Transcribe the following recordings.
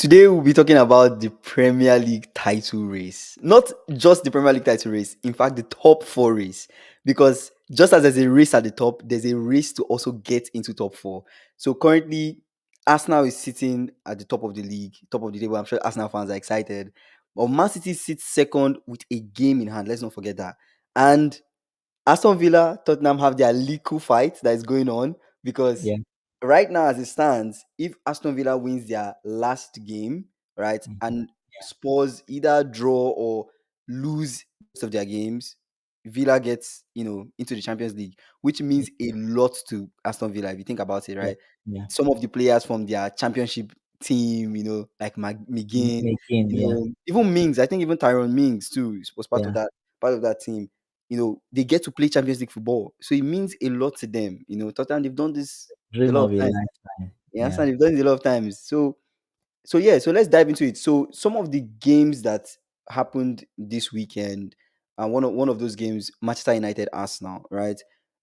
Today we'll be talking about the Premier League title race. Not just the Premier League title race, in fact, the top four race. Because just as there's a race at the top, there's a race to also get into top four. So currently, Arsenal is sitting at the top of the league, top of the table. I'm sure Arsenal fans are excited. But Man City sits second with a game in hand. Let's not forget that. And Aston Villa, Tottenham have their little fight that is going on because Yeah. right now, as it stands, if Aston Villa wins their last game, right, Mhm. and Spurs either draw or lose most of their games, Villa gets into the Champions League, which Yeah. means a lot to Aston Villa if you think about it, Yeah. right? Yeah. Some of the players from their Championship team, like McGinn, Again, yeah. even Mings. I think even Tyrone Mings too was Yeah. part of that team. They get to play Champions League football. So it means a lot to them. Tottenham, they've done this a Dream lot of of a times. lifetime. You Yeah. understand? They've done it a lot of times. So yeah, so let's dive into it. So some of the games that happened this weekend, one of those games, Manchester United Arsenal, right?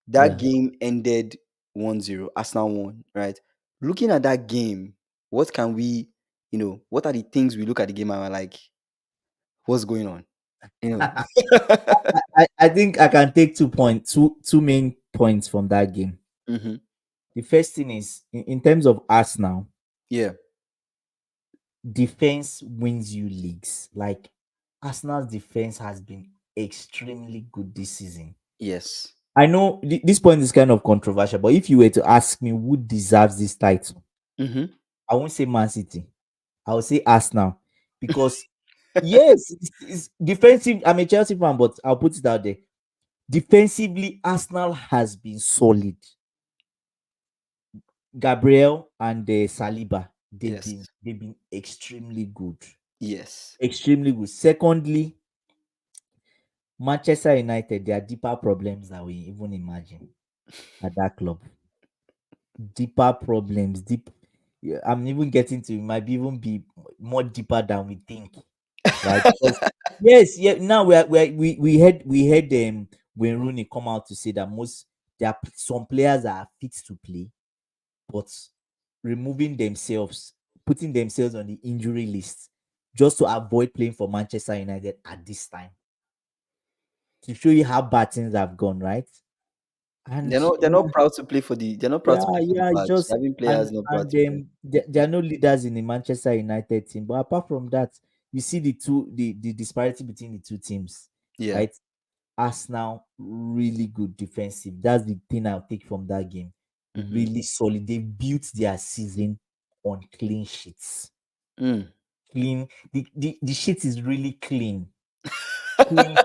That Yeah. game ended 1-0. Arsenal won, right? Looking at that game, what can we, what are the things we look at the game and we're like, what's going on? You I think I can take 2 points, two main points from that game. hmm The first thing is in terms of Arsenal, Yeah. defense wins you leagues. Like Arsenal's defense has been extremely good this season. Yes. I know this point is kind of controversial, but if you were to ask me who deserves this title, hmm I won't say Man City. I will say Arsenal because yes, it's defensive. I'm a Chelsea fan, but I'll put it out there. Defensively, Arsenal has been solid. Gabriel and Saliba, Yes. they've been extremely good, Yes. extremely good. Secondly, Manchester United, there are deeper problems that we even imagine at that club. Deeper problems, deep. Yeah, I'm even getting to it might be even be more deeper than we think, right? Because yes, yeah. Now we heard when Rooney come out to say that there are some players that are fit to play, but removing themselves, putting themselves on the injury list just to avoid playing for Manchester United at this time to show you how bad things have gone, right? They're And not they're not proud to play for the they're not proud yeah, to play for the yeah, badge. just Having players and not proud and to play. there are no leaders in the Manchester United team. But apart from that, you see the disparity between the two teams, Yeah. right? Arsenal really good defensive. That's the thing I'll take from that game. hmm Really solid. They built their season on clean sheets. Mm. Clean. The sheet is really clean. Clean.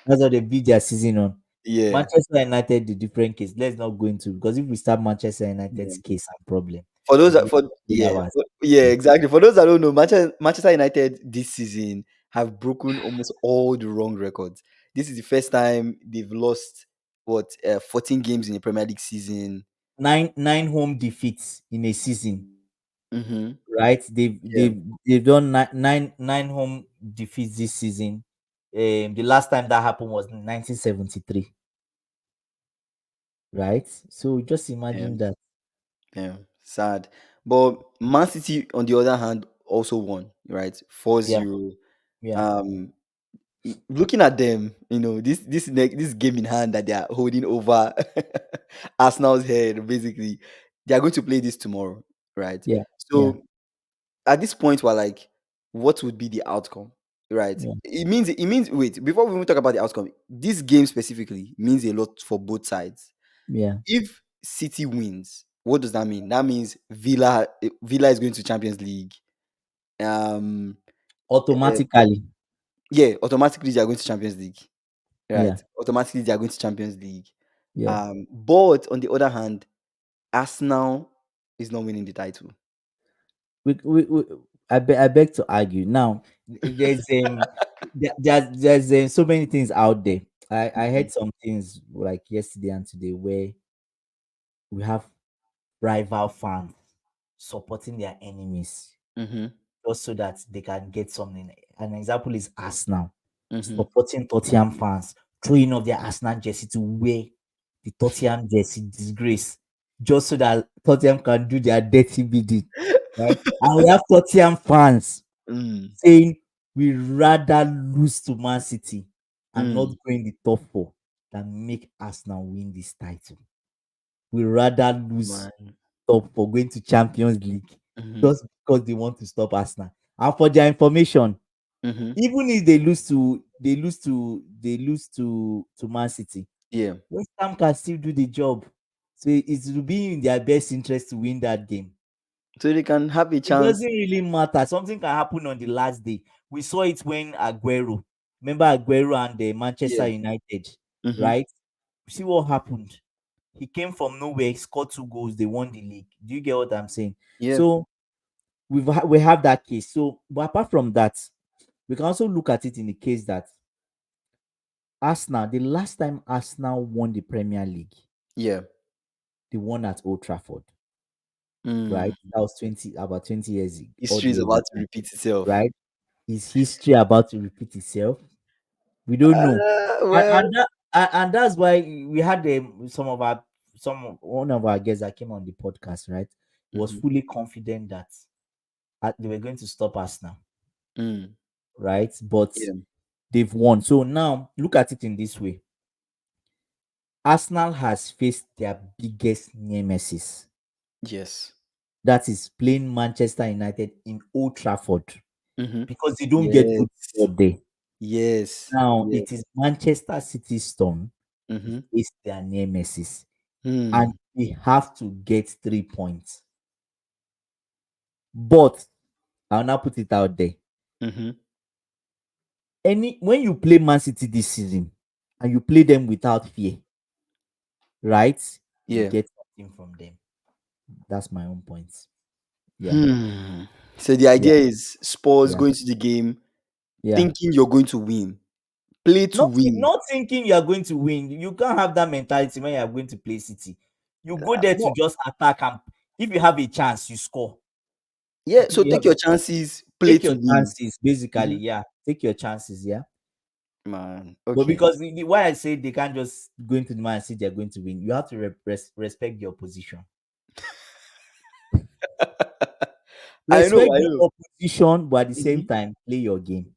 That's what they built their season on. Yeah. Manchester United, the different case. Let's not go into because if we start Manchester Yeah. United's case and problem, For those we'll that be for here 3 hours. yeah, Yeah. exactly. For those that don't know, Manchester United this season have broken almost all the wrong records. This is the first time they've lost 14 games in a Premier League season. Nine home defeats in a season, Mm-hmm. right? They've Yeah. they've they've done nine home defeats this season. The last time that happened was in 1973, right? So just Yeah. imagine that. Yeah. Sad. But Man City, on the other hand, also won, right? Four Yeah, zero. yeah, Um Looking at them, this game in hand that they are holding over Arsenal's head, basically, they are going to play this tomorrow, right? yeah, yeah, So at this point, we're like, what would be the outcome, right? yeah, It means. Wait, before we even talk about the outcome, this game specifically means a lot for both sides. yeah. If City wins, what does that mean? That means Villa is going to Champions League. Um, uh, Automatically, yeah, automatically they are going to Champions League. yeah, Right. Automatically, they are going to Champions League. yeah. But on the other hand, Arsenal is not winning the title. we I beg to argue. Now, there's so many things out there. I Mhm, heard some things like yesterday and today where we have rival fans supporting their enemies mhm, just so that they can get something. An example is Arsenal mhm. supporting Tottenham fans, throwing off their Arsenal jersey to wear the Tottenham jersey disgrace, just so that Tottenham can do their dirty bidding. right? And we have Tottenham fans Mm, saying we rather lose to Man City and not mm, go in the top four than make Arsenal win this title. We rather lose man. top four going to Champions League Mm-hmm, just because they want to stop Arsenal. And for their information, mm-hmm. even if they lose to Man City, Yeah. West Ham can still do the job. So it will be in their best interest to win that game. So they can have a It chance. doesn't really matter. Something can happen on the last day. We saw it when Aguero, remember Aguero and the Manchester Yeah. United, Mm-hmm. right? See what happened. He came from nowhere, scored 2 goals, they won the league. Do you get what I'm saying? Yeah. So we have that case. So, but apart from that, we can also look at it in the case that Arsenal, the last time Arsenal won the Premier League, Yeah. they won at Old Trafford, Mm. right? That was 20 years ago, all History the is way about to back, repeat itself. right? Is history about to repeat itself? We don't know. And, Well. and, that, and that's why we had one of our guests that came on the podcast, right? Was Mm-hmm. fully confident that they were going to stop us now, Mm. right? But Yeah. they've won. So now look at it in this way. Arsenal has faced their biggest nemesis. Yes. That is playing Manchester United in Old Trafford Mm-hmm. because they don't get good Yes. football there. Yes. Now Yes. it is Manchester City's turn to Mm-hmm. face their nemesis, and Hmm. they have to get 3 points. But I'll now put it out there. Mm-hmm. Any when you play Man City this season and you play them without fear, right? You Yeah. get something from them. That's my own point. Yeah, Hmm. So the yeah, idea is Spurs yeah, going to the game yeah. thinking you're going to win. Play to win. Not thinking you are going to win. You can't have that mentality when you are going to play City. You go there to No. just attack, and if you have a chance, you score. Yeah. If So you take have, your chances. Play take to your win. chances, basically. Mm-hmm. Yeah, take your chances. Yeah, Man. but Okay. because why I say they can't just go into the man and say they're going to win, you have to respect the opposition. I know. Respect I the know. opposition, but at the same Mhm. time, play your game,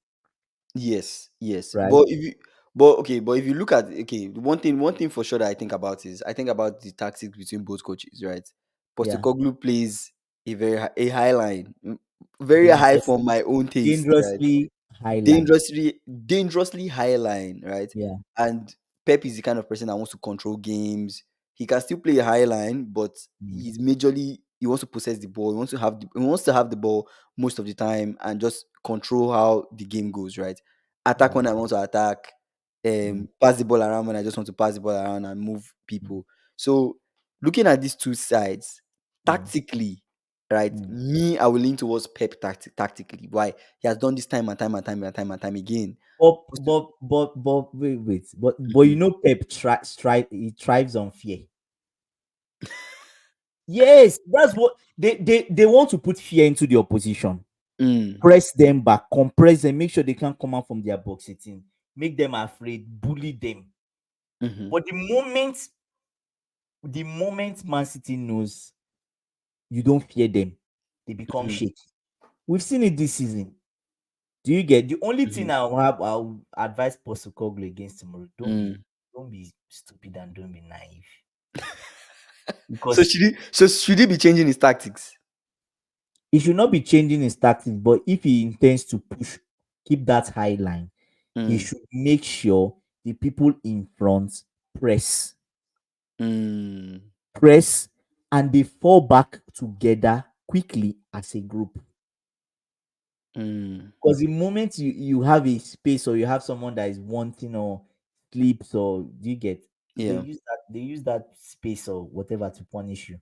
Yes, yes. right? But if you look at, okay, one thing for sure that I think about is I think about the tactics between both coaches, right? Yeah, Postecoglou plays a high line, very high for dangerously, my own taste, right? dangerously high line. Dangerously high line, right? Yeah. And Pep is the kind of person that wants to control games. He can still play a high line, but Mm, he's majorly he wants to possess the ball. He wants to have the ball most of the time and just control how the game goes, right? Attack yeah. when I want to attack, Mm, pass the ball around when I just want to pass the ball around and move mm, people. So looking at these two sides, mm, tactically, right? mm. Me, I will lean towards Pep tactically. Why? He has done this time and time and time and time and time again. Wait. But you Mhm. know, he thrives on fear. Yes, that's what they want to put fear into the opposition. Mm, Press them back, compress them, make sure they can't come out from their box sitting, make them afraid, bully them. mhm, But the moment Man City knows you don't fear them, they become mhm, shaky. We've seen it this season. Do you get the only thing mhm, I'll advise Postecoglou against tomorrow? mm. Don't be stupid and don't be naive. So Because should he be changing his tactics? he should not be changing his tactics, but if he intends to keep that high line, he Mm, should make sure the people in front press, mm, press, and they fall back together quickly as a group. mm. Because the moment you have a space or you have someone that is wanting or sleeps or do you get Yeah. they use that space or whatever to punish you.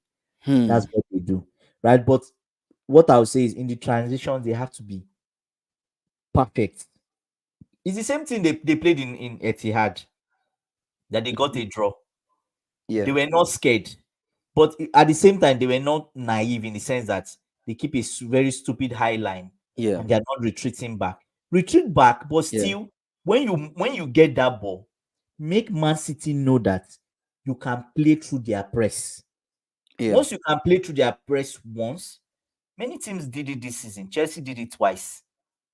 That's Hmm. what they do. Right. But what I'll say is in the transitions, they have to be perfect. It's the same thing they played in Etihad that they got Mhm. a draw. Yeah. They were not scared, but at the same time, they were not naive in the sense that they keep a very stupid high line Yeah. and they are not retreating back. Retreat back, but Yeah. still, when you get that ball, make Man City know that you can play through their press. Yeah. Once you can play through their press once, Many teams did it this season. Chelsea did it twice.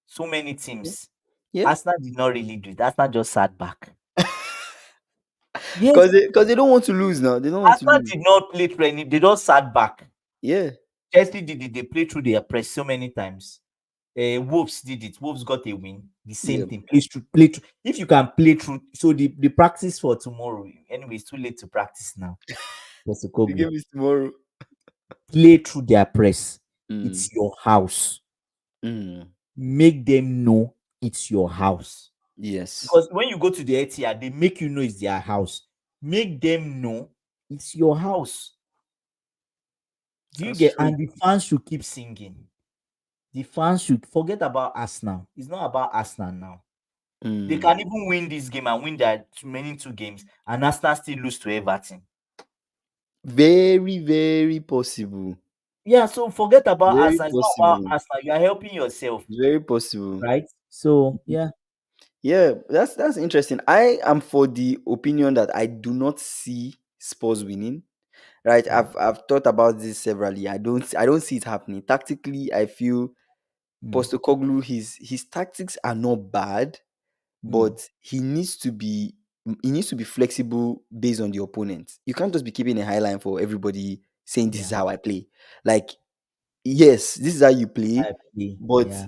So many Yeah. teams. Yeah. Arsenal did not really do it. Arsenal just sat back. Yes, Because they don't want to lose now. They don't want to Arsenal lose. did not play training. They just sat back. Yeah. Chelsea did it. They played through their press so many times. Wolves did it. Wolves got a win. The same Yeah. thing. Play through. Play through. If you can play through, so the practice for tomorrow. Anyway, it's too late to practice now. The Postecoglou. game is tomorrow. Play through their press. Mm. It's your house. Mm. Make them know it's your house. Yes. Because when you go to the Etihad, they make you know it's their house. Make them know it's your house. Do you That's get? true. And the fans should keep singing. The fans should forget about Arsenal. It's not about Arsenal now. They Mm. can even win this game and win their remaining two games, and Arsenal still lose to Everton. Very, very possible. Yeah, so forget about Very Arsenal. It's not about possible. Arsenal. You are helping yourself, Very possible. right? So yeah. Yeah, that's interesting. I am for the opinion that I do not see Spurs winning. Right. Mm, I've thought about this severally. I don't see it happening. Tactically, I feel mm, Postecoglou, his tactics are not bad, mm, but he needs to be flexible based on the opponent. You can't just be keeping a high line for everybody saying this yeah. is how I play. Like, yes, this is how you play, I play. but Yeah.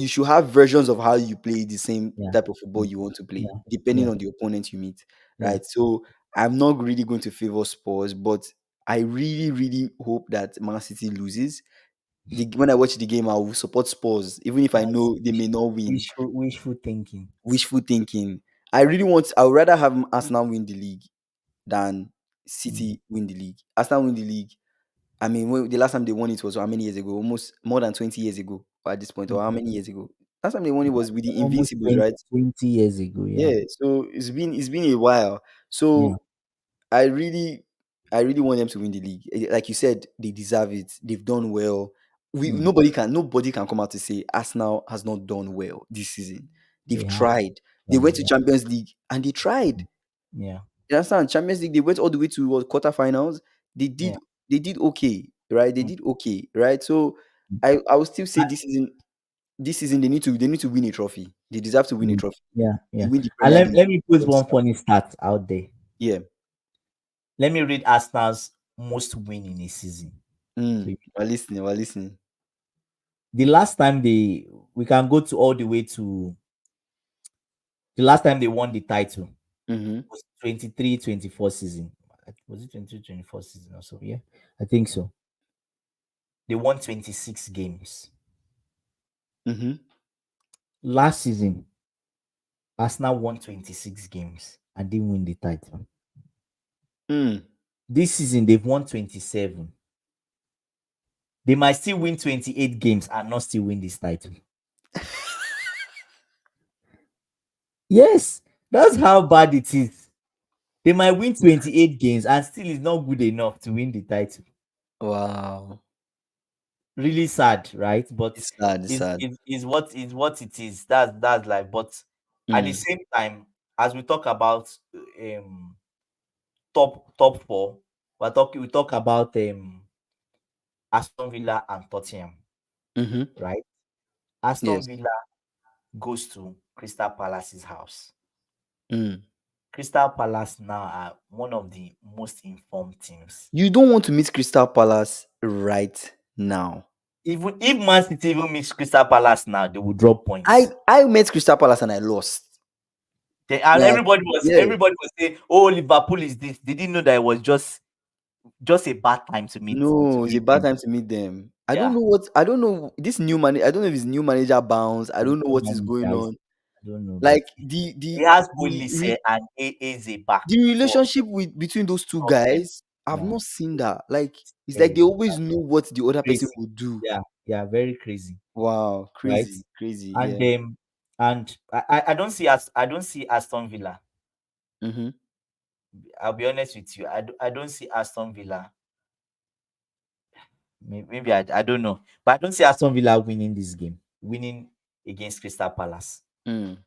you should have versions of how you play the same Yeah. type of football Mm, you want to play, yeah. depending Yeah. on the opponent you meet. Yeah. Right. So I'm not really going to favor Spurs, but I really, really hope that Man City loses. When I watch the game, I will support Spurs, even if I That's know they may not win. wishful thinking. Wishful thinking. I would rather have Arsenal win the league than Mm, City win the league. Arsenal win the league. I mean, the last time they won it was how many years ago? Almost more than 20 years ago at this point, or how mm. many years ago? Last time they won it Yeah. was with the Almost Invincibles, 20, right? 20 years ago. Yeah. Yeah. So it's been a while. Yeah. So I really, I really want them to win the league. Like you said, they deserve it. They've done well. We Mm, nobody can come out to say Arsenal has not done well this season. they They've have. tried. They Yeah. went to Yeah. Champions League and they tried. Yeah. You understand? Champions League, they went all the way to what, quarterfinals. They Yeah. did they did okay, right? They Mm, did okay, right? So mm. I will still say And, this season they need to win a trophy. They deserve to win a mm, trophy. yeah. They Yeah. win the And Premier League. let me put They one deserve. funny stat out there. Yeah. Let me read Arsenal's most win in a season. So We're listening. We're listening. the last time we can go to all the way to the last time they won the title Mm-hmm. was 23-24 season. Was it 23-24 season or so? Yeah, I think so. They won 26 games. Mm-hmm. Last season, Arsenal won 26 games and didn't win the title. Mm. This season, they've won 27. They might still win 28 games and not still win this title. Yes, that's how bad it is. They might win 28 games and still is not good enough to win the title. Wow. Really sad, right? But It's sad. It's sad. is what it is. That's like, but at the Mm. same time, as we talk about um top four, we talk about Aston Villa and Tottenham, Mm-hmm. right? Aston Yes. Villa goes to Crystal Palace's house. Mm. Crystal Palace now are one of the most informed teams. You don't want to meet Crystal Palace right now. Even if Man City even meets Crystal Palace now, they will drop I points. I met Crystal Palace and I lost. And Like, yeah. everybody was saying, "Oh, Liverpool is this." They didn't know that it was just a bad time to No, it's a meet bad them. time to meet them. Yeah, I don't know this new man. I don't know if his new manager bounce. I the don't know new what is going managers. on. I don't know, but Like the he the has the Olise re- and Eze back the for relationship between those two problem. guys, I've Yeah, not seen that. Like, it's like they terrible, always know what the other person crazy. will do. Yeah, yeah, very crazy, Wow, right? crazy, crazy. And Yeah. I don't see I don't see Aston Villa. Mm-hmm. I'll be honest with you. I don't see Aston Villa. Maybe I don't know, but I don't see Aston Villa winning this game, winning against Crystal Palace. Mm.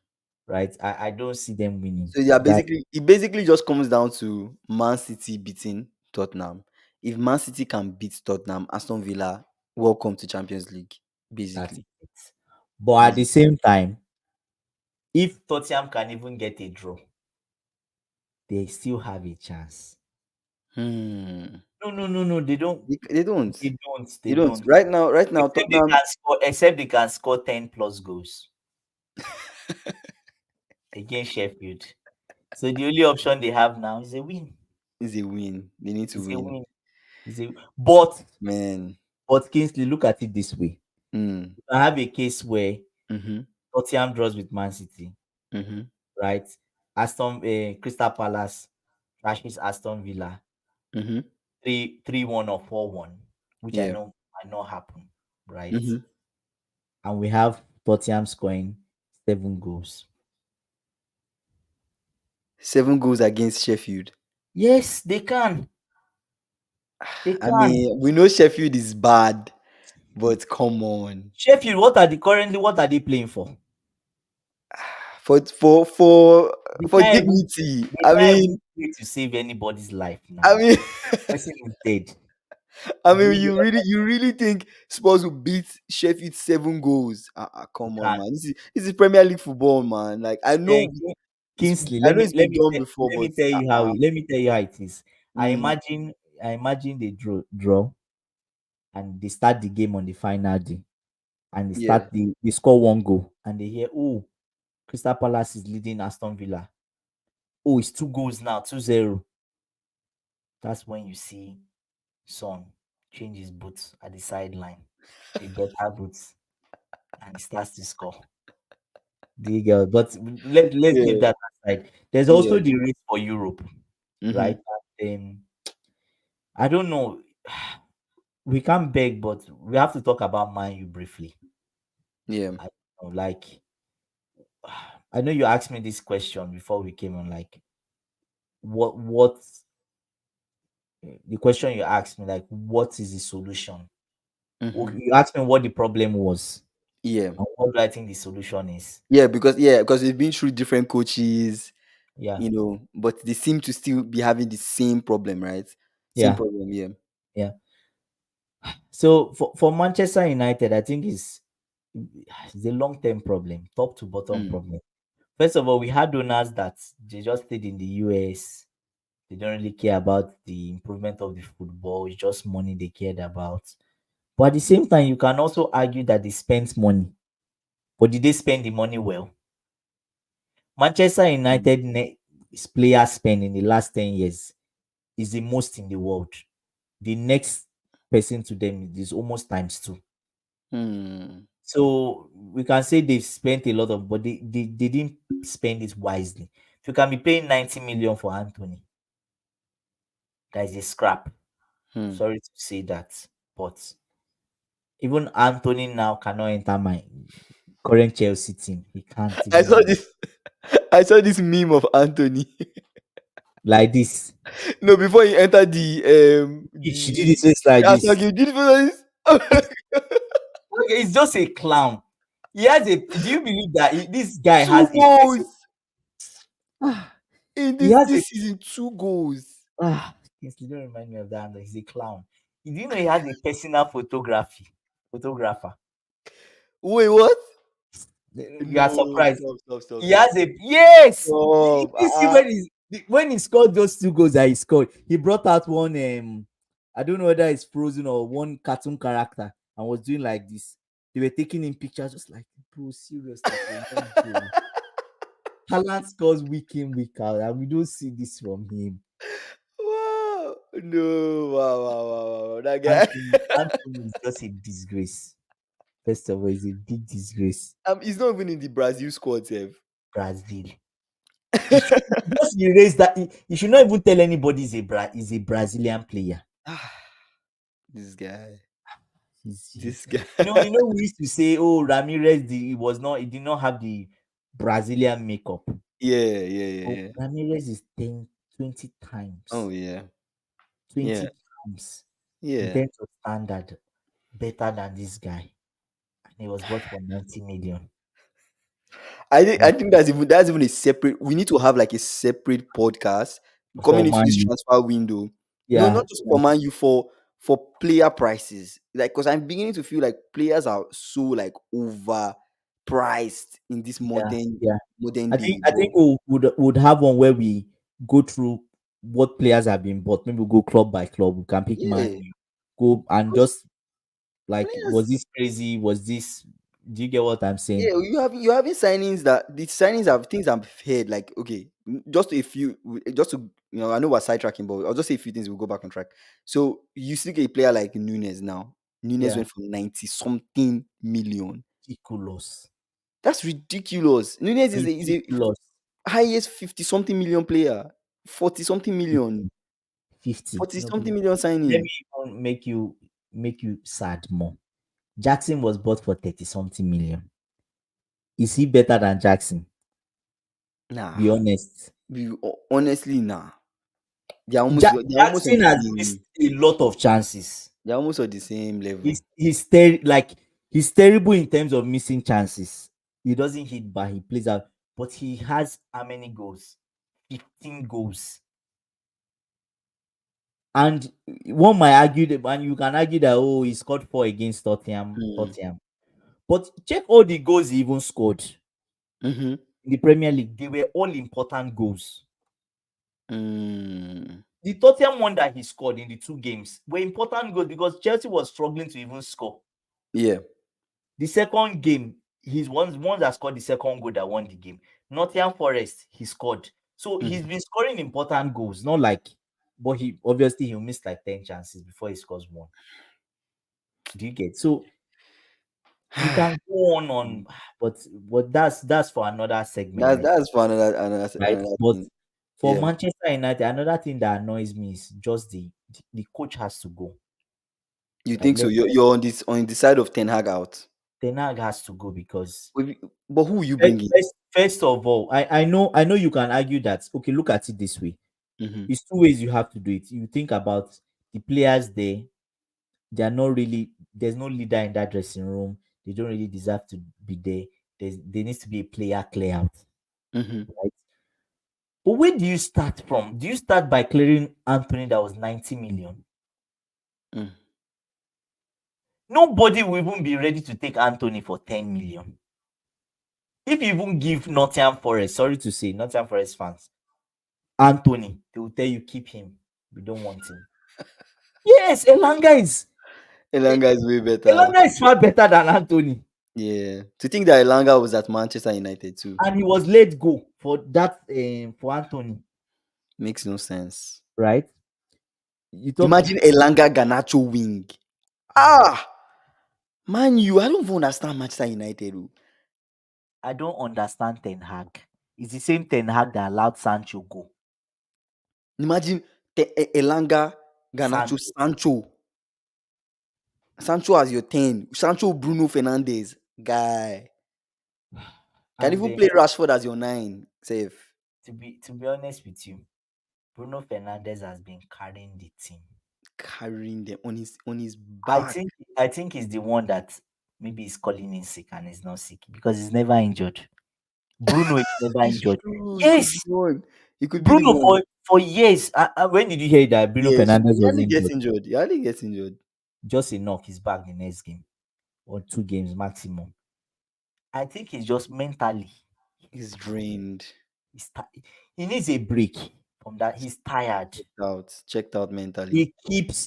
Right? I don't see them winning. So yeah, That it basically just comes down to Man City beating Tottenham. If Man City can beat Tottenham, Aston Villa welcome to Champions League, That's basically. it. But at the Basically. same time, if Tottenham can even get a draw, they still have a chance. Hmm. No, no, no, no. They don't. They don't. They don't. They They don't. don't. Right now, Except they Tottenham can score. Except they can score 10 plus goals against Sheffield. So the only option they have now is a win. is a win. They need to Is a win. win. Is a but Man. but Kingsley, look at it this way. Hmm. I have a case where Mm-hmm. Tottenham draws with Man City, Mm-hmm. right? Crystal Palace trashes Aston Villa Mm-hmm. 3-1 or 4-1, which I Yeah. know might not happen, right? Mm-hmm. And we have Tottenham scoring 7 goals. 7 goals against Sheffield. Yes, they can. They I can. mean, we know Sheffield is bad, but come on. Sheffield, what are they playing for? For for for They for can't even dignity. they I can't mean, even play to save anybody's life I now. mean, Person is dead. I Do mean, you you really think Spurs will beat Sheffield 7 goals? they Come on, can. man. This is Premier League football, man. Like Eh, Kingsley, I know it's been done before, but let me tell you how it is. I mm, imagine I imagine they draw and they start the game on the final day and yeah, they score 1 goal and they hear, oh, Crystal Palace is leading Aston Villa. Oh, it's 2 goals now, 2-0. That's when you see Son change his boots at the sideline to a better boots and he starts to score. The girl, but let's leave yeah, that aside. There's yeah. also the race for Europe, Mm-hmm. right? And, I don't know. We can't beg, but we have to talk about Man U briefly. Yeah. I don't know, like I know you asked me this question before we came on, like what the question you asked me, like what is the solution? Mm-hmm. You asked me what the problem was Yeah. and what do I think the solution is. Because we've been through different coaches, Yeah, but they seem to still be having the same problem, right? Same yeah, problem, yeah. yeah. So for Manchester United, I think it's a long term problem, top to bottom Mm. problem. First of all, we had owners that they just stayed in the US. They don't really care about the improvement of the football. It's just money they cared about. But at the same time, you can also argue that they spent money. But did they spend the money well? Manchester Mm. United player spend in the last 10 years is the most in the world. The next person to them is almost times two. Hmm. So we can say they've spent a lot of, but they didn't spend it wisely. If you can be paying 90 million for Anthony, that is a scrap. Hmm. Sorry to say that, but even Anthony now cannot enter my current Chelsea team. He can't I even saw this I saw this meme of Anthony. like this. No, before he entered She did his face like the Arsenal this. game, did you feel this? Okay, he's just a clown. He has a. Do you believe that this guy has Two a person? goals Ah, in he this has a. this season, 2 goals. Yes, you don't remind me of that. He's a clown. Do you know he has a personal photographer? Wait, what? You are No, surprised. stop, stop, stop, He stop, has stop. a yes. You Stop. see when he scored those 2 goals that he scored, he brought out one I don't know whether it's Frozen or one cartoon character and was doing like this. They were taking in pictures just like, bro, seriously for one goal. Haaland scores week in week out, and we don't see this from him. Wow. No. Wow, wow, wow, wow. That guy. Anthony is just a disgrace. First of all, he's a big disgrace. He's not even in the Brazil squad, Sef. Brazil. He should just erase that. He should not even tell anybody he's a Brazilian player. This guy. He's This guy. we used to say, oh, Ramirez, he did not have the Brazilian makeup. Yeah, yeah, yeah, Oh, yeah. Ramirez is 10, Oh 20 yeah. Yeah. times in Yeah. terms of standard better than this guy. And he was bought for 90 million. I think that's even a separate. We need to have like a separate podcast For coming into Man this U. transfer window. No, Yeah, not just for Man U, for player prices. Like, because I'm beginning to feel like players are so like overpriced in this Yeah, modern yeah. modern I think day. I But think we would have one where we go through what players have been bought. Maybe we'll go club by club. We can pick yeah, Man U, go and because just like, was players, this crazy? Was this? Do you get what I'm saying? yeah, you having signings that the signings have things I've heard. Like, okay, just a few, just to I know we're sidetracking, but I'll just say a few things. We'll go back on track. So you see a player like Nunes now. Nunes Yeah, went for 90 something million. ridiculous, That's ridiculous. Nunes is a ridiculous. highest 50 something million player, 40 something million, 50. 40 No, something million let me signing. even make you sad more. Jackson was bought for 30 something million. Is he better than Jackson? Nah, Be honest. honestly, nah. They're almost on Jackson the has same. missed a lot of chances. They're almost on the same level. He's terrible in terms of missing chances. He doesn't hit bar, he plays out, but he has how many goals? 15 goals. And one might argue that, and you can argue that, oh, he scored four against Tottenham. Mm. Tottenham. But check all the goals he even scored Mm-hmm. in the Premier League. They were all important goals. Mm. The Tottenham one that he scored in the two games were important goals because Chelsea was struggling to even score. Yeah. The second game, he's one that scored the second goal that won the game. Nottingham Forest, he scored. So he's Mhm. been scoring important goals, not like, but he obviously he'll miss like 10 chances before he scores one. Do you get? So we can go on, but that's for another segment, That's I that's for another right? another But thing. for Yeah. Manchester United, another thing that annoys me is just the coach has to go. You Like, think so? You're on the side of Ten Hag out. Ten Hag has to go because But who will you first, bring in? first of all, I know you can argue that, okay, look at it this way. Mm-hmm. It's two ways you have to do it. You think about the players there, they are not really, there's no leader in that dressing room. They don't really deserve to be there. There needs to be a player clear out, Mm-hmm. right? But where do you start from? Do you start by clearing Anthony that was 90 million? Mm. Nobody will even be ready to take Anthony for 10 million. If you even give Nottingham Forest, sorry to say, Nottingham Forest fans, Anthony, they will tell you keep him. We don't want him. Yes, Elanga is way better. Elanga is far better than Anthony, Yeah. To think that Elanga was at Manchester United too and he was let go for that for Anthony, makes no sense. right? You talk. Imagine Elanga Ganacho wing. Ah, man, I don't even understand Manchester United. Oh. I don't understand Ten Hag. It's the same Ten Hag that allowed Sancho go. Imagine Elanga Ganacho Sancho, Sancho as your 10. Sancho Bruno Fernandes. Guy. Can and even then play Rashford as your 9. Safe. to be honest with you, Bruno Fernandes has been carrying the team. Carrying them on his I back. think I think he's the one that maybe is calling in sick and is not sick because he's never injured. Bruno is never It's injured. true. He could be Yes, the one. He could be the Bruno one. for years. When did you hear that Bruno Yes, Fernandes he was hardly gets injured? injured. He hardly gets injured. Just a knock, he's back the next game or two games maximum. I think he's just mentally. He's drained. He's he needs a break from that. He's tired. Checked out mentally.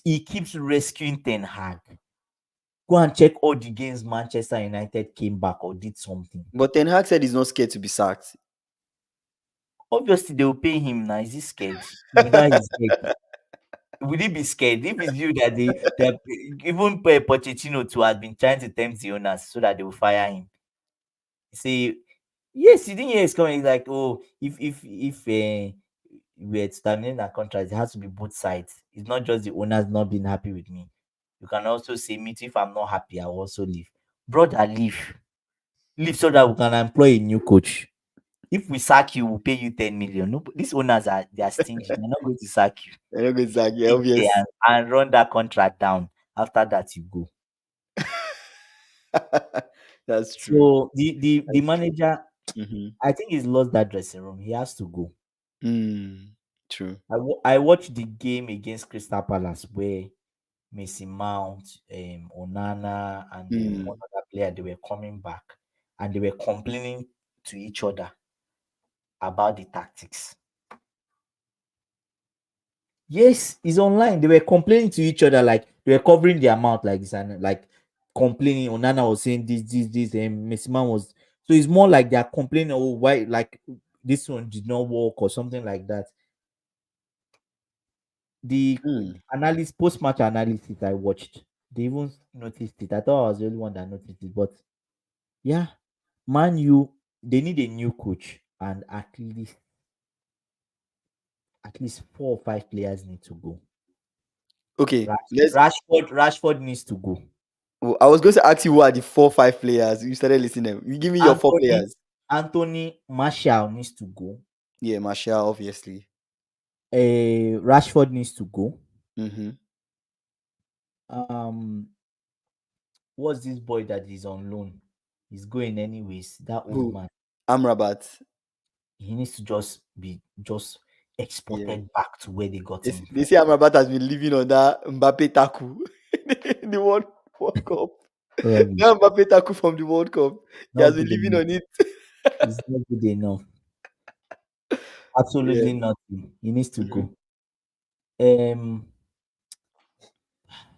He keeps rescuing Ten Hag. Go and check all the games Manchester United came back or did something. But Ten Hag said he's not scared to be sacked. Obviously, they will pay him now. Is he scared? Without his head, would he be scared if it's you that that even Pochettino too has been trying to tempt the owners so that they will fire him? Say yes, you didn't hear it's coming. It's like, oh, if we're terminating a contract, it has to be both sides. It's not just the owners not being happy with me. You can also say, me too, if I'm not happy, I'll also leave. Brother, leave so that we can employ a new coach. If we sack you, we'll pay you 10 million. No, these owners are stingy. They're not going to sack you. They're not going to sack you, Stay there obvious. and run that contract down. After that, you go. That's true. So the That's true. manager, Mm-hmm. I think he's lost that dressing room. He has to go. Mm, true. I watched the game against Crystal Palace where Messi Mount, Onana, and one Mm. other player, they were coming back and they were complaining to each other about the tactics. Yes, it's online. They were complaining to each other, like they were covering their mouth like this and like complaining. Onana was saying this, and Messi Mount was. So it's more like they are complaining, oh, why like this one did not work or something like that. The Mm. analysis, post-match analysis I watched, they even noticed it. I thought I was the only one that noticed it, but yeah, Man U, they need a new coach, and at least 4 or 5 players need to go. Okay, let's. Rashford needs to go. Oh, I was going to ask you who are the 4 5 players. You started listening. You give me your four Anthony players. Anthony Martial needs to go. Yeah, Martial, obviously. Rashford needs to go. Mm-hmm. Um, what's this boy that is on loan? He's going anyways. That old Who? man. Amrabat. He needs to just Yeah. exported back to where they got him They from. say Amrabat has been living on that Mbappe taku. The World Cup. Rubbish. That Mbappe taku from the World Cup. He Not has been good living enough. on it. It's not good enough. Yeah. Absolutely nothing. He needs to Mhm. go.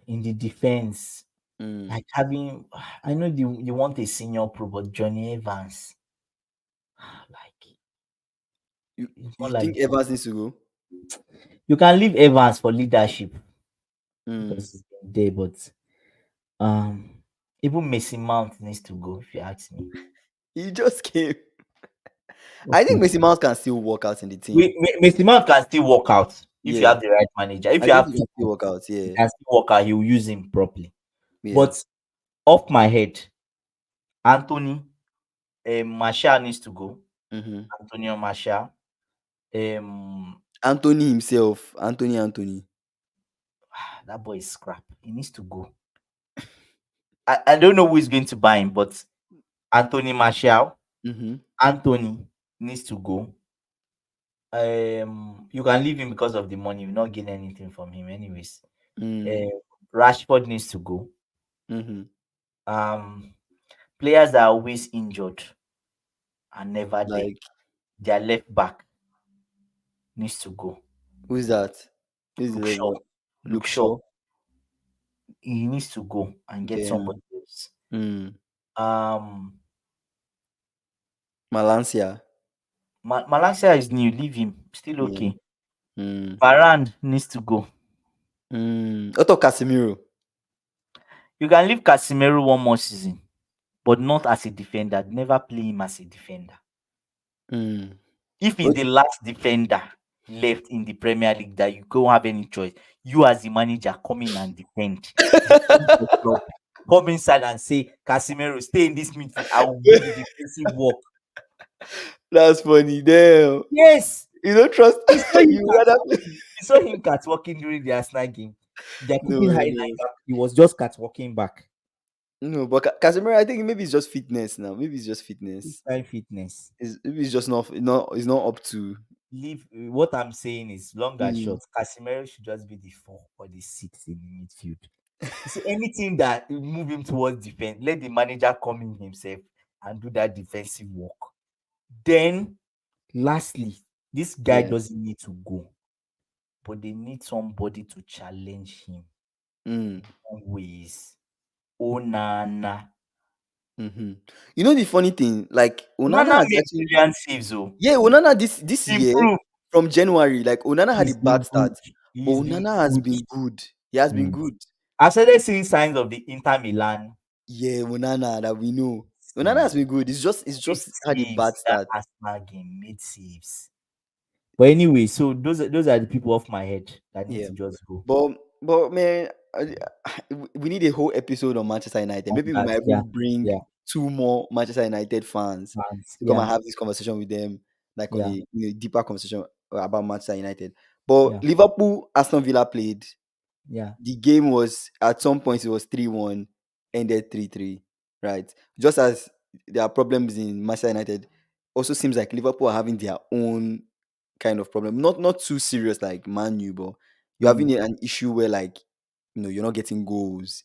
In the defense, Mm. like having, I know you want a senior pro, but Johnny Evans, like You it's you not like think Evans needs to go? you can leave Evans for leadership Mm. because he's been there, but um, even Messi Mount needs to go. If you ask me, He just came. I think okay, Messi Mount can still work out in the we, team. Messi Mount can still work out if you Yeah. have the right manager. If I you think have he two can still work cooks, out. he Yeah. can still work out. He will use him properly. Yeah. But off my head, Anthony Martial needs to go. Mm-hmm. Antonio Martial. Um, Anthony himself. Anthony. that boy is scrap. He needs to go. I don't know who is going to buy him, but Anthony Martial, Mm-hmm. Anthony needs to go. You can leave him because of the money. You're not getting anything from him, anyways. Mm. Uh, Rashford needs to go. Mm-hmm. Um, Players that are always injured and never there. Like, Their left back needs to go. who's that? Who's the Luke left Shaw. back? Luke Luke Shaw. Shaw. He needs to go and get Then somebody else. mm. Um, Malancia. Malaysia is new. Leave him. Still Yeah. okay. Mm. Varane needs to go. Otto Casemiro. You can leave Casemiro one more season, but not as a defender. Never play him as a defender. Mm. If he's Ot- the last defender left in the Premier League that you don't have any choice, you as the manager come in and defend your club. Come inside and say, Casemiro, stay in this midfield. I will do the defensive work. That's funny. Damn. Yes, You don't trust. we saw him You rather play. catwalking. We saw him catwalking during the Arsenal game. They're No, putting no, highlight no. back. He was just catwalking back. No, but Casemiro, I think maybe it's just fitness now. Maybe it's just This fitness. time fitness. Maybe it's just not. It's not up to. Leave what I'm saying is long and Mm. short. Casemiro should just be the 4 or the 6 in the midfield. You see, anything that will move him towards defense, let the manager come in himself and do that defensive work. Then, lastly, this guy Yeah. doesn't need to go, but they need somebody to challenge him Mm. always. Onana. Mm-hmm. You know the funny thing, like Onana Onana has made actually. brilliant saves, oh. Yeah, Onana this year Improve. from January, like Onana had a He's bad been good. start, but He's been Onana has good. been good. He has been Mm. good. I started seeing signs of the Inter Milan Yeah, Onana that we know. Onana has saves. been good. It's Made just had a bad saves. That start. Arsenal game made saves. But anyway, so those are the people off my head that need Yeah. to just go But man, we need a whole episode on Manchester United. on Maybe we that. might Yeah, even bring yeah, two more Manchester United fans to come yeah, and have this conversation with them, like on yeah, a deeper conversation about Manchester United. But yeah, Liverpool, Aston Villa played. yeah. The game was at some point it was 3-1, ended 3-3, right? Just as there are problems in Manchester United, also seems like Liverpool are having their own kind of problem. Not too serious like Man U, but you're having Mm, an issue where like you're not getting goals.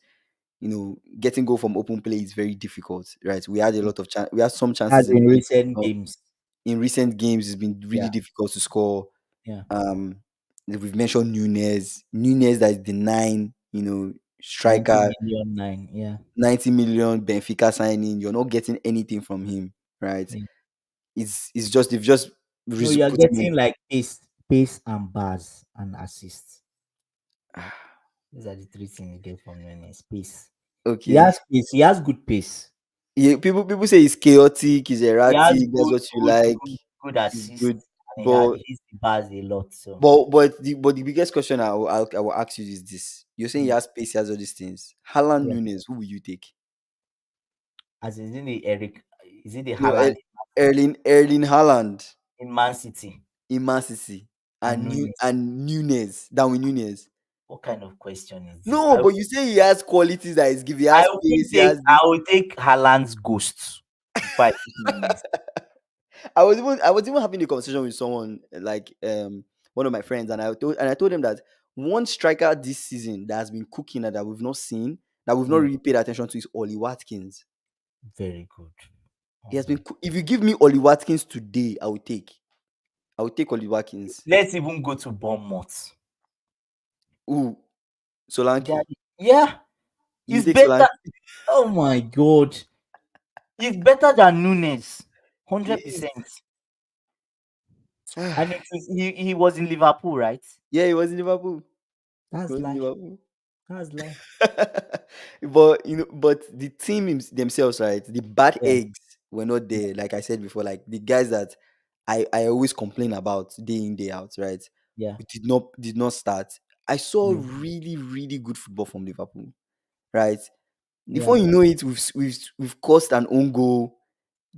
Getting goal from open play is very difficult, right? We had a lot of we had some That's chances in in which recent uh, games. in recent games it's been really Yeah, difficult to score. yeah. Um, we've mentioned Nunez that is the nine, 90 striker, million nine. Yeah, 90 million Benfica signing. You're not getting anything from him, right? yeah. It's just they've just No, you are put him getting like pace and bars and assists. on. These are the three things you get from Nunez. Pace. He Okay. has pace. He has good pace. Yeah, people say he's chaotic, he's He has erratic. That's good, what you good, like. good, good He's assists, good, and but he hits the bars a lot. So, but the biggest question I will ask you is this: You're saying he mm, has pace, he has all these things. Haaland, yeah. Nunes, who will you take? As is in the Eric, is it the No, Haaland Erling Haaland in Man City in Man City and and Nunez? Nunes, Darwin Nunes. What kind of question is this? No, but you say he has qualities that is give. He has pace. He has I this. will take Haaland's ghost before I take Nunez. I was even having a conversation with someone like one of my friends, and I told him that one striker this season that has been cooking and that we've not seen, that we've not Mm, really paid attention to is Oli Watkins. very good. He Oh has my. been. If you give me Oli Watkins today, I will take. I will take Oli Watkins. Let's even go to Bournemouth. Ooh, That, Solanke. yeah, You he's take better. Solanke. Oh my god, he's better than Nunes, hundred Yes. percent. And he was in Liverpool, right? Yeah, he was in Liverpool. He That's was in lie. Liverpool. That's lie. but the team themselves, right? The bad Yeah, eggs were not yeah, there. Like I said before, like the guys that I always complain about day in day out, right? yeah, We did not start. I saw yeah, really really good football from Liverpool, right? Before yeah, you know it, we've caused an own goal.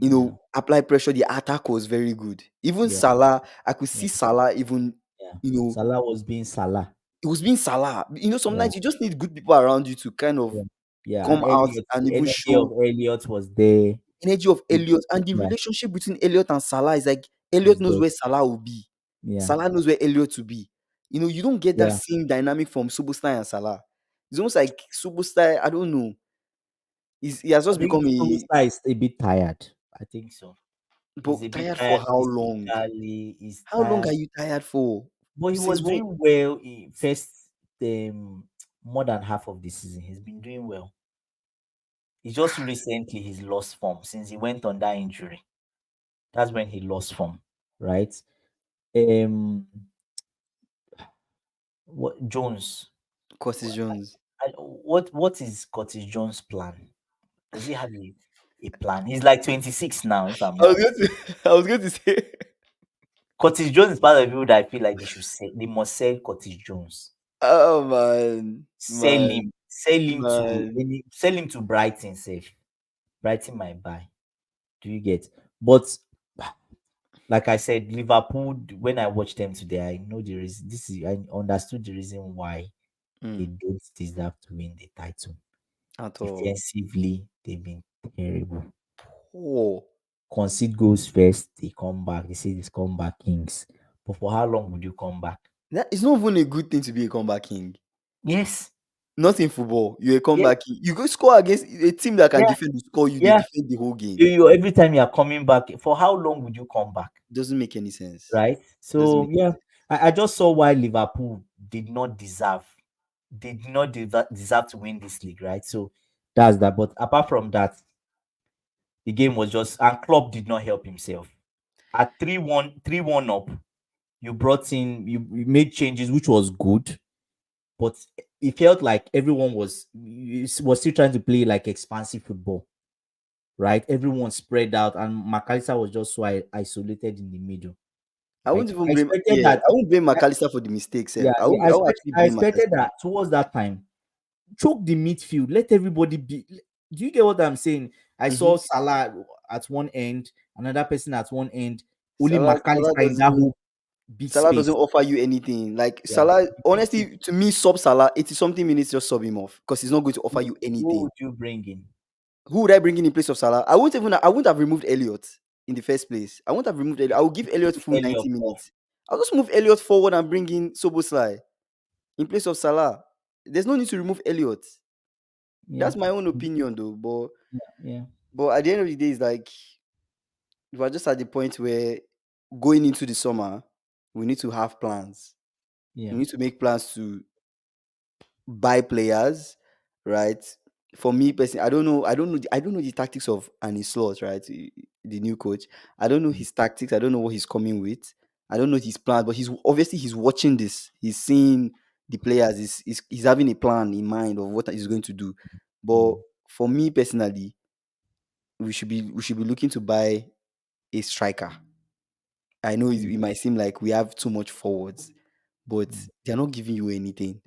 yeah, Apply pressure. The attack was very good. Even yeah, Salah, I could yeah, see Salah even. yeah. You know, Salah was being Salah. it was being Salah. Yeah, Sometimes you just need good people around you to kind of yeah, yeah. And come out Elliot, and the even energy of show Elliot was there. energy of It- Elliot, and the Yeah, relationship between Elliot and Salah is like Elliot was knows there. where Salah will be. Yeah, Salah knows where Elliot will be. You don't get that yeah. same dynamic from Superstar and Salah. It's almost like Superstar, I don't know. He has I just think become a Solskjaer is a bit tired. I think so. He's a but bit tired for tired how long? physically. He's How long tired, are you tired for? but he Since was what? doing well in first more than half of the season. He's been doing well. It's just recently he's lost form since he went on that injury. That's when he lost form, right? Um, what Jones? Curtis Jones. What is Curtis Jones' plan? Does he have a plan? He's like 26 now, if I'm I not was going mistaken. to I was going to say Curtis Jones is part of the people that I feel like they must sell Curtis Jones. oh man. Man. Man. Sell him to Brighton, safe. Brighton might buy. Do you get? But like I said, Liverpool. When I watched them today, I know the reason. I understood the reason why they Mm, don't deserve to win the title. at all. Defensively, they've been terrible. Oh. Concede goals first, they come back. They say it's comeback kings. But for how long would you come back? That it's not even a good thing to be a comeback king. Yes. Not in football. You're a Yeah. comeback king. You go score against a team that can Yeah. defend, to score you, they Yeah. defend the whole game. Every time you are coming back, for how long would you come back? Doesn't make any sense. Right? Doesn't So make yeah, any sense. I just saw why Liverpool did not deserve to win this league, right? So that's that. But apart from that, the game was just and Klopp did not help himself. At 3-1 up, you brought in you made changes, which was good, but it felt like everyone was still trying to play like expansive football, right? Everyone spread out, and McAllister was just so isolated in the middle, I right? won't even I blame expected yeah, that. I won't blame I, McAllister for the mistakes. yeah, I I, will I will expect, actually I blame expected McAllister. that towards that time, choke the midfield, let everybody be. Do you get what I'm saying? I saw Mhm. Salah at one end, another person at one end, only Salah McAllister in that doesn't whole big Salah space. doesn't offer you anything. Like Yeah, Salah, defensive. honestly, to me, sub Salah, 80 something minutes, just sub him off because he's not going to offer you Who anything. would you bring in? Who would I bring in place of Salah? I wouldn't have removed Elliot in the first place. I wouldn't have removed Elliot. I would give Elliot full Elliot 90 off. minutes. I'll just move Elliot forward and bring in Soboslai in place of Salah. there's no need to remove Elliot. Yeah. That's my own opinion, though. But Yeah. at the end of the day, it's like we're just at the point where going into the summer, we need to have plans. We Yeah. need to make plans to buy players, right? For me personally, I don't know the tactics of Annie Slot, right? The new coach. I don't know Mm. his tactics. I don't know what he's coming with. I don't know his plans, but he's obviously he's watching this. He's seeing the players. He's having a plan in mind of what he's going to do. But Mm. for me personally, we should be looking to buy a striker. I know Mm. it might seem like we have too much forwards, but Mm. they're not giving you anything.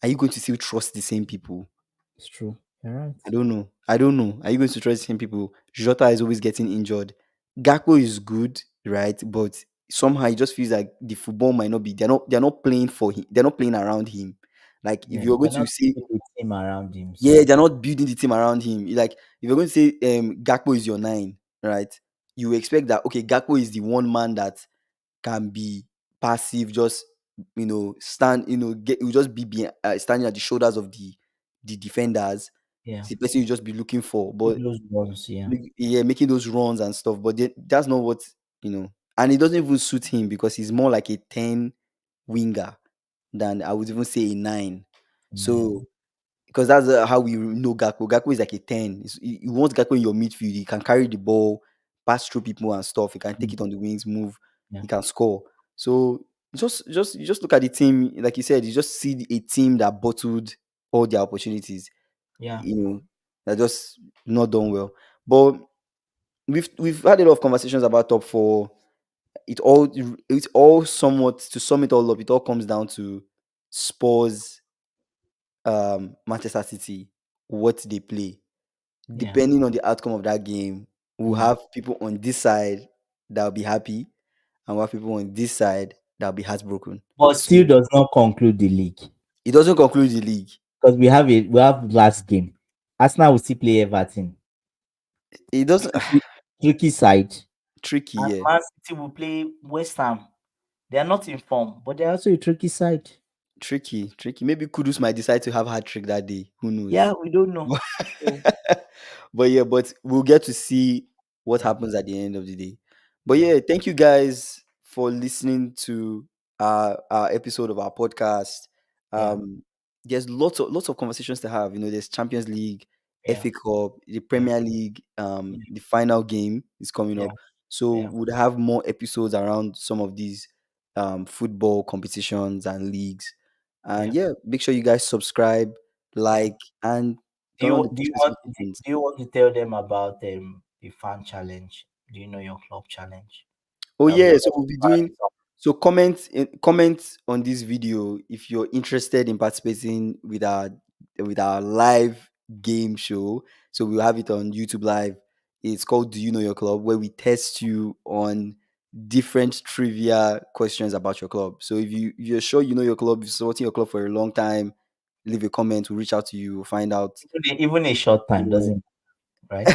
Are you going to still trust the same people? It's true. You're right. I don't know. I don't know. Are you going to trust the same people? Jota is always getting injured. Gakpo is good, right? But somehow it just feels like the football might not be. They're not playing for him. They're not playing around him. Like if Yeah. you're going They're to not say, building a team around him. yeah, So they're not building the team around him. Like if you're going to say Gakpo is your nine, right? You expect that okay, Gakpo is the one man that can be passive, just stand, get you just be standing at the shoulders of the defenders. yeah. It's the person you just be looking for, Make but those ones. Yeah. yeah, making those runs and stuff. But that's not what and it doesn't even suit him because he's more like a 10 winger than I would even say a nine. So Man. because that's how we know Gakpo. Gakpo is like a 10. You want Gakpo in your midfield. He can carry the ball, pass through people and stuff. He can take Mm. it on the wings, move. Yeah. He can score. So you just look at the team, like you said, you just see a team that bottled all their opportunities. Yeah. They're just not done well. But we've had a lot of conversations about top four. It all somewhat, to sum it all up, it all comes down to Spurs, Manchester City, what they play. Yeah. Depending on the outcome of that game, we'll Mm. have people on this side that'll be happy, and we'll have people on this side that'll be heartbroken. But still So does not conclude the league it doesn't conclude the league. because we have last game. Arsenal will still play Everton. It doesn't Tricky side. tricky, And yeah. Man City will play West Ham. They are not in form, but they're also a tricky side. Tricky. Maybe Kudus might decide to have hat trick that day. Who Yeah, knows? we don't know. So But yeah, but we'll get to see what yeah, happens at the end of the day. But yeah, yeah, thank you guys for listening to our episode of our podcast. yeah, Um, there's lots of conversations to have. There's Champions League, yeah, FA Cup, the yeah, Premier League. yeah, The final game is coming yeah, up, so yeah, we'll have more episodes around some of these football competitions and leagues. And yeah. yeah, make sure you guys subscribe, Yeah. like, and Do turn on you the do you post want notifications. do you want to tell them about the fan challenge? Do you know your club challenge? Oh That we yeah, are so we'll be doing. So comment on this video if you're interested in participating with our live game show. So we'll have it on YouTube Live. It's called Do You Know Your Club, where we test you on different trivia questions about your club. So if you're sure you know your club, you're supporting your club for a long time, leave a comment. We'll reach out to you. We'll find out. even a short time doesn't, right?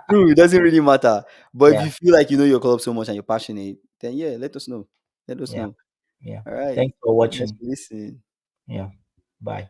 True, it doesn't really matter. But if Yeah, you feel like you know your club so much and you're passionate, then yeah, let us know. Let us yeah, know. yeah. All right. Thanks for Thank you guys watching. for listening. Yeah. Bye.